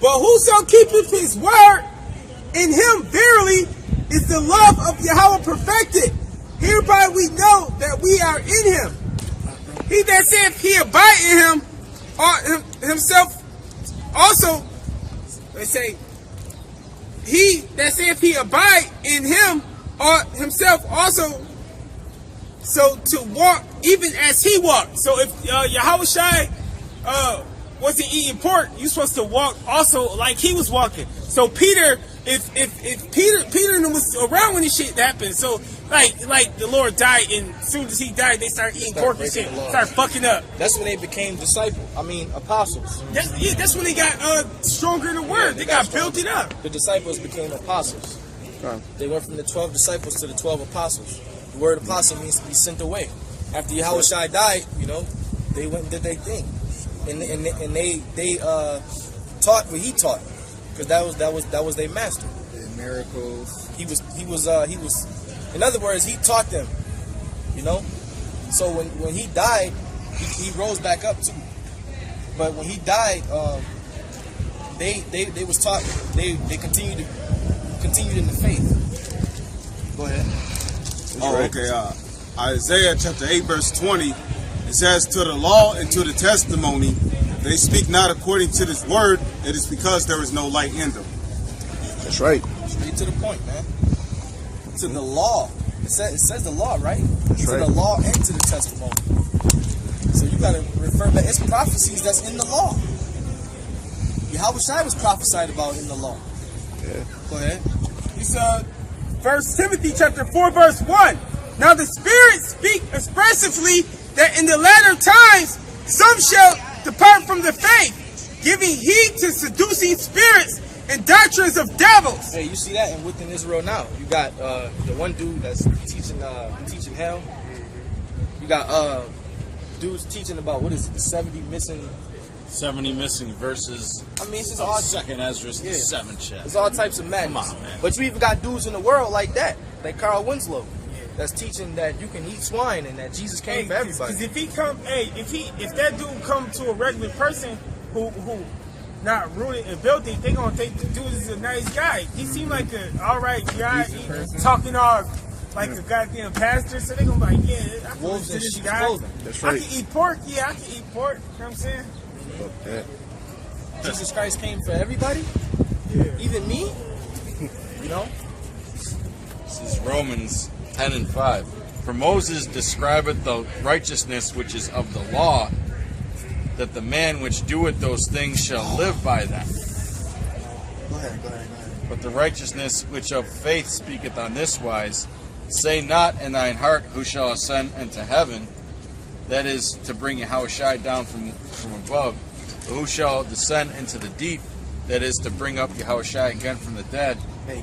But whoso keepeth his word, in him verily is the love of Yahweh perfected. Hereby we know that we are in him. He that saith he abide in him, himself also, they say, he that saith he abide in him, or himself also, so to walk even as he walked. So if Yahweh Shai wasn't eating pork, you're supposed to walk also like he was walking. So Peter, if Peter was around when this shit happened, so like the Lord died, and as soon as he died, they started eating pork and shit, started fucking up. That's when they became apostles. That's when they got stronger in the word. They got built it up. The disciples became apostles. They went from the 12 disciples to the 12 apostles. The word apostle means to be sent away. After Yahweh Shai died, they went and did their thing, and they taught what he taught, because that was their master. The miracles. He was. In other words, he taught them. So when he died, he rose back up too. But when he died, they was taught. They continued in the faith. Go ahead. Okay. Isaiah chapter 8 verse 20. It says, "To the law and to the testimony, they speak not according to this word. It is because there is no light in them." That's right. Straight to the point, man. To the law. It says the law, right? That's to right. the law and to the testimony. So you got to refer back. It's prophecies that's in the law. Yahweh Shai was prophesied about in the law. Yeah. Go ahead. It's 1 Timothy chapter 4 verse 1. Now the Spirit speak expressively that in the latter times some shall depart from the faith, giving heed to seducing spirits and doctrines of devils. Hey, you see that within Israel now. You got the one dude that's teaching hell. You got dudes teaching about, what is it, the 70 missing verses. I mean, it's just all Second Ezra, 7 chapters. There's all types of madness. Come on, man. But you even got dudes in the world like that, like Carl Winslow, that's teaching that you can eat swine and that Jesus came for everybody. Because if that dude come to a regular person who not rooted and building, they gonna think the dude is a nice guy. He seemed like a alright guy, talking all like a goddamn pastor. So they gonna be like, yeah, I can listen to this guy. That's I right. can eat pork. Yeah, I can eat pork. You know what I'm saying? Yeah. Jesus Christ came for everybody, even me. This is Romans 10 and 5. For Moses describeth the righteousness which is of the law, that the man which doeth those things shall live by them. Go ahead. But the righteousness which of faith speaketh on this wise, say not in thine heart, who shall ascend into heaven, that is, to bring Yahweh Shai down from above, but who shall descend into the deep, that is, to bring up Yahweh Shai again from the dead. Hey,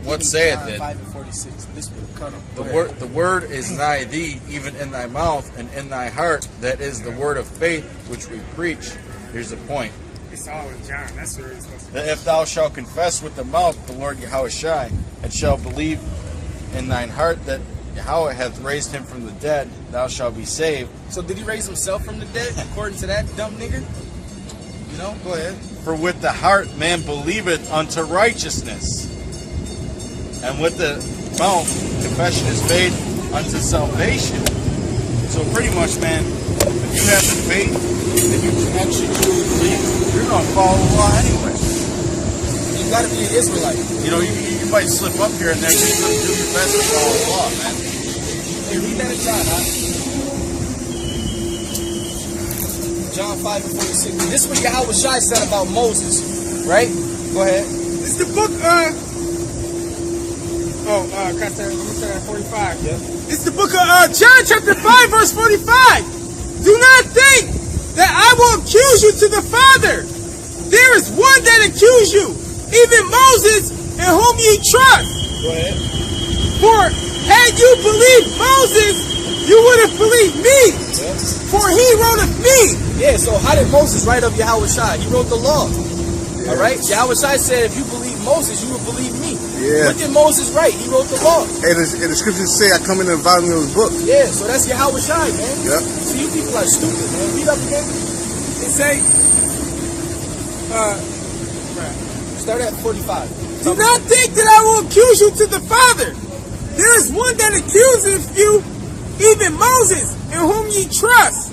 What saith it? 5:46. This will cut him. The word is nigh thee, even in thy mouth and in thy heart. That is the word of faith which we preach. Here's the point. It's all in John. That's where it's supposed to be. That if thou shalt confess with the mouth the Lord Yahweh Shai, and shalt believe in thine heart that Yahweh hath raised him from the dead, thou shalt be saved. So did he raise himself from the dead, according to that dumb nigger? Go ahead. For with the heart man believeth unto righteousness, and with the mouth confession is made unto salvation. So pretty much, man, if you have the faith, if you actually truly believe, you're going to follow the law anyway. You got to be an Israelite. You might slip up here and there, but you do your best to follow the law, man. Hey, read that in John, huh? John 5:46. This is what Yahweh Shai said about Moses, right? Go ahead. This is the book, I'm going to start at 45. Yeah. It's the book of John chapter 5 verse 45. Do not think that I will accuse you to the Father. There is one that accuse you, even Moses, in whom ye trust. Go ahead. For had you believed Moses, you would have believed me. Yeah. For he wrote of me. Yeah, so how did Moses write of Yahweh Shai? He wrote the law. All right? Yahweh Shai said, if you believe Moses, you will believe me. Yeah. What did Moses write? He wrote the law. And the scriptures say, I come in the volume of the book. Yeah, so that's Yahweh Shai, man. Yep. See, you people are stupid, man. Read up again. It say, Start at 45. Do not think that I will accuse you to the Father. There is one that accuses you, even Moses, in whom ye trust.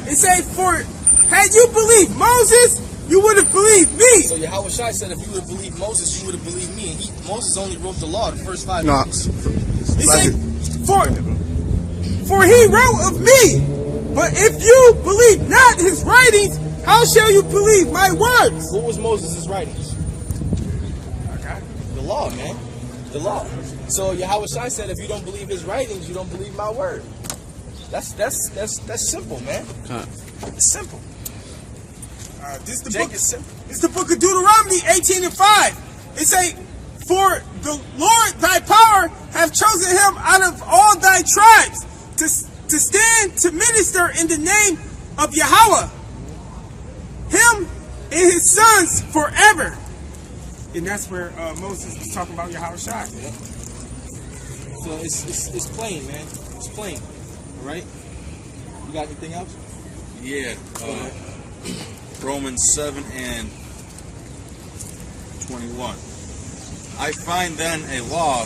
It say, for had you believed Moses, you would have believed me. So Yahweh Shai said, if you would have believed Moses, you would have believed me. And Moses only wrote the law, the first 5 No. books. He said, for he wrote of me. But if you believe not his writings, how shall you believe my words? What was Moses' writings? The law, man. The law. So Yahweh Shai said, if you don't believe his writings, you don't believe my word. That's simple, man. It's simple. This Jake is simple. It's the book of Deuteronomy 18:5. It say, for the Lord thy power hath chosen him out of all thy tribes to stand to minister in the name of Yahweh, him and his sons forever. And that's where Moses was talking about Yahweh Shai. So it's plain, man. It's plain. All right. You got anything else? Yeah. Romans 7 and 21. I find then a law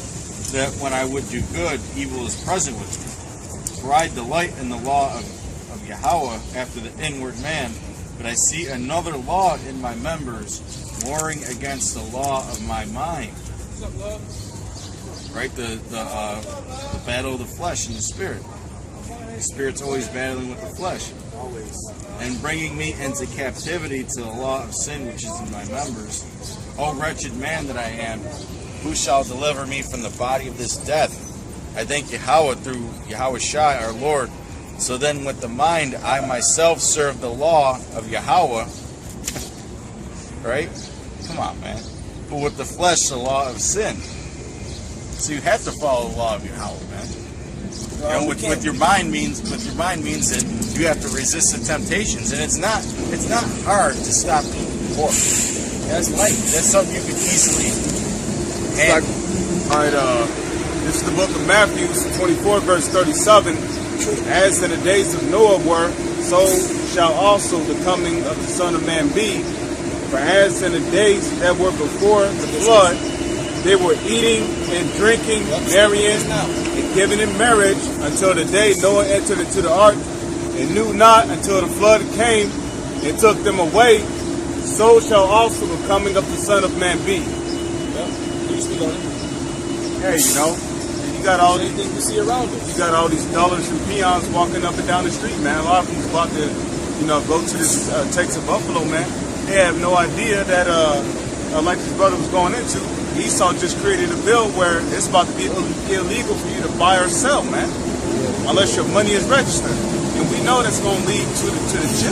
that when I would do good, evil is present with me. For I delight in the law of Yahweh after the inward man, but I see another law in my members, warring against the law of my mind. What's up, love? Right? The battle of the flesh and the spirit. The spirit's always battling with the flesh. Always. And bringing me into captivity to the law of sin which is in my members. O wretched man that I am, who shall deliver me from the body of this death? I thank Yahweh through Yahweh Shai our Lord. So then with the mind I myself serve the law of Yahweh. Right? Come on, man. But with the flesh the law of sin. So you have to follow the law of Yahweh, man. You know, with your mind means that you have to resist the temptations, and it's not hard to stop eating pork. That's light. That's something you can easily handle. All right, this is the book of Matthew, 24, verse 37. As in the days of Noah were, so shall also the coming of the Son of Man be. For as in the days that were before the flood, they were eating and drinking, marrying, and giving in marriage until the day Noah entered into the ark, and knew not until the flood came and took them away. So shall also the coming of the Son of Man be. Hey, you know, you got all these things you see around us. You got all these dollars and peons walking up and down the street, man. A lot of them's about to, go to this Texas Buffalo, man. They have no idea that, like this brother was going into, Esau just created a bill where it's about to be illegal for you to buy or sell, man, unless your money is registered. And we know that's going to lead to the chip,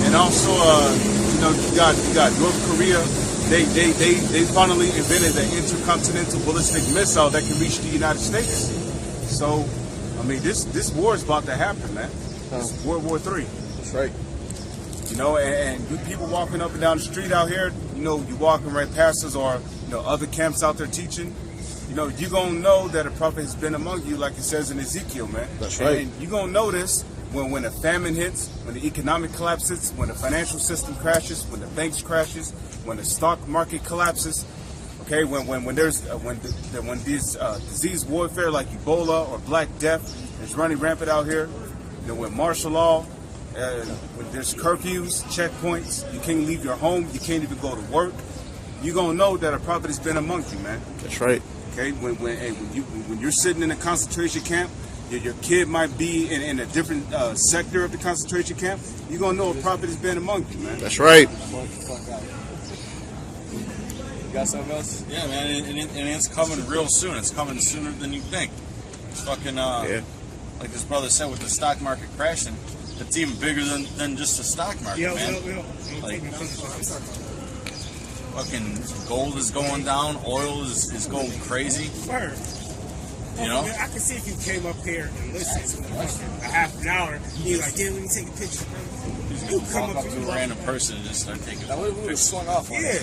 And also, you got North Korea. They finally invented an intercontinental ballistic missile that can reach the United States. So, I mean, this war is about to happen, man. It's World War III. That's right. And people walking up and down the street out here, you walking right past us, or other camps out there teaching, you're gonna know that a prophet has been among you, like it says in Ezekiel, man. That's right. And you're gonna know this when a famine hits, when the economic collapses, when the financial system crashes, when the banks crashes, when the stock market collapses. Okay, when these disease warfare like Ebola or Black Death is running rampant out here, when martial law. When there's curfews, checkpoints, you can't leave your home, you can't even go to work, you're gonna know that a prophet has been among you, man. That's right. Okay, when you're sitting in a concentration camp, your kid might be in a different sector of the concentration camp, you're gonna know a prophet has been among you, man. That's right. You got something else? Yeah, man, and it's coming real soon. It's coming sooner than you think. It's fucking, like this brother said, with the stock market crashing, it's even bigger than just the stock market, man. Like, fucking gold is going down, oil is going crazy. Word. I can see if you came up here and listened to a half an hour, and you're like, let me take a picture. You come up to a random person and just start taking pictures. Swung off on Yeah.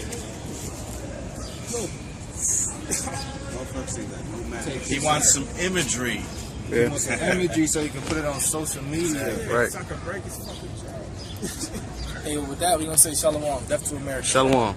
He wants some imagery. Yeah. Imagery so you can put it on social media. Right. So I can break his fucking jaw. Hey, with that, we're gonna say Shalom, death to America. Shalom.